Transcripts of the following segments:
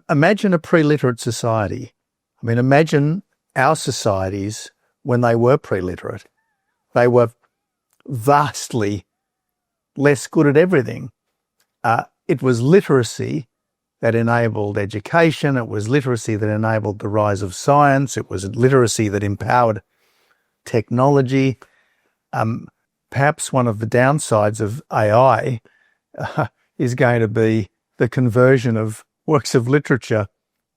Imagine a pre-literate society. I mean, imagine our societies when they were pre-literate. They were vastly less good at everything. It was literacy that enabled education. It was literacy that enabled the rise of science. It was literacy that empowered technology. Perhaps one of the downsides of AI is going to be the conversion of works of literature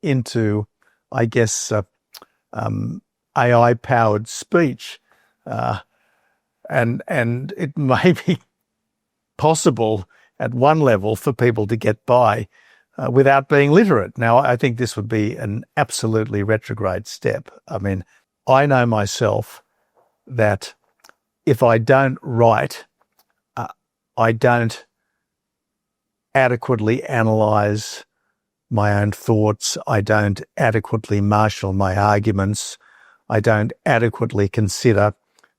into, I guess, AI-powered speech. And it may be possible at one level for people to get by without being literate. Now, I think this would be an absolutely retrograde step. I mean, I know myself that if I don't write, I don't adequately analyse my own thoughts. I don't adequately marshal my arguments. I don't adequately consider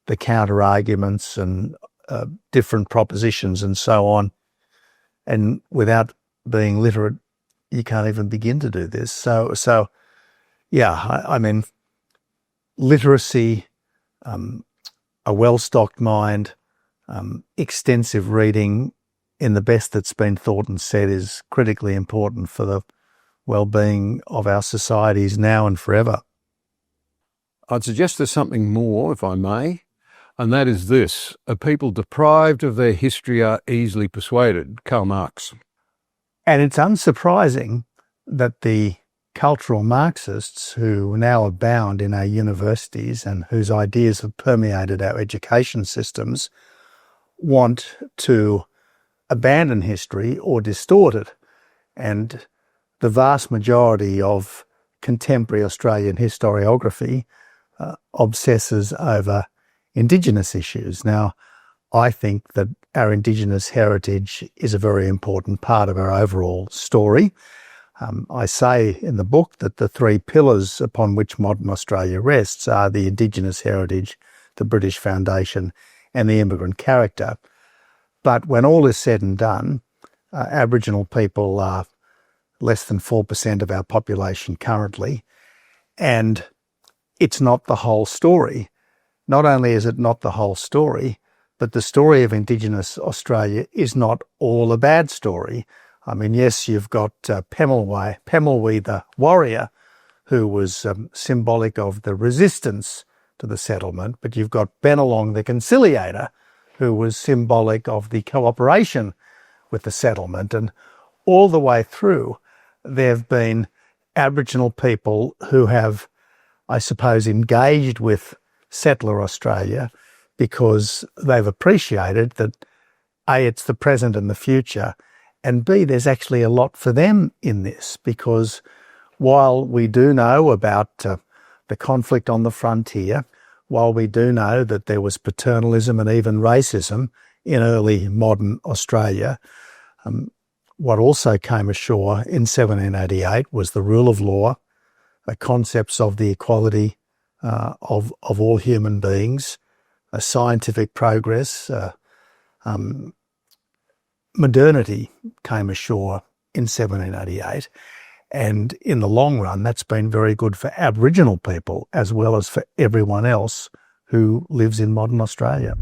the counter-arguments and different propositions and so on. And without being literate, you can't even begin to do this. So yeah, I mean, literacy, a well-stocked mind, extensive reading in the best that's been thought and said is critically important for the well-being of our societies now and forever. I'd suggest there's something more, if I may, and that is this: a people deprived of their history are easily persuaded. Karl Marx. And it's unsurprising that the cultural Marxists who now abound in our universities and whose ideas have permeated our education systems want to abandon history or distort it. And the vast majority of contemporary Australian historiography obsesses over Indigenous issues. Now, I think that our Indigenous heritage is a very important part of our overall story. I say in the book that the three pillars upon which modern Australia rests are the Indigenous heritage, the British Foundation, and the immigrant character. But when all is said and done, Aboriginal people are less than 4% of our population currently, and it's not the whole story. Not only is it not the whole story, but the story of Indigenous Australia is not all a bad story. I mean, yes, you've got Pemulwuy the warrior, who was symbolic of the resistance to the settlement, but you've got Bennelong the conciliator, who was symbolic of the cooperation with the settlement. And all the way through, there have been Aboriginal people who have, I suppose, engaged with settler Australia because they've appreciated that A, it's the present and the future, and B, there's actually a lot for them in this, because while we do know about the conflict on the frontier, while we do know that there was paternalism and even racism in early modern Australia, what also came ashore in 1788 was the rule of law, the concepts of the equality of all human beings, scientific progress, modernity came ashore in 1788. And in the long run, that's been very good for Aboriginal people as well as for everyone else who lives in modern Australia.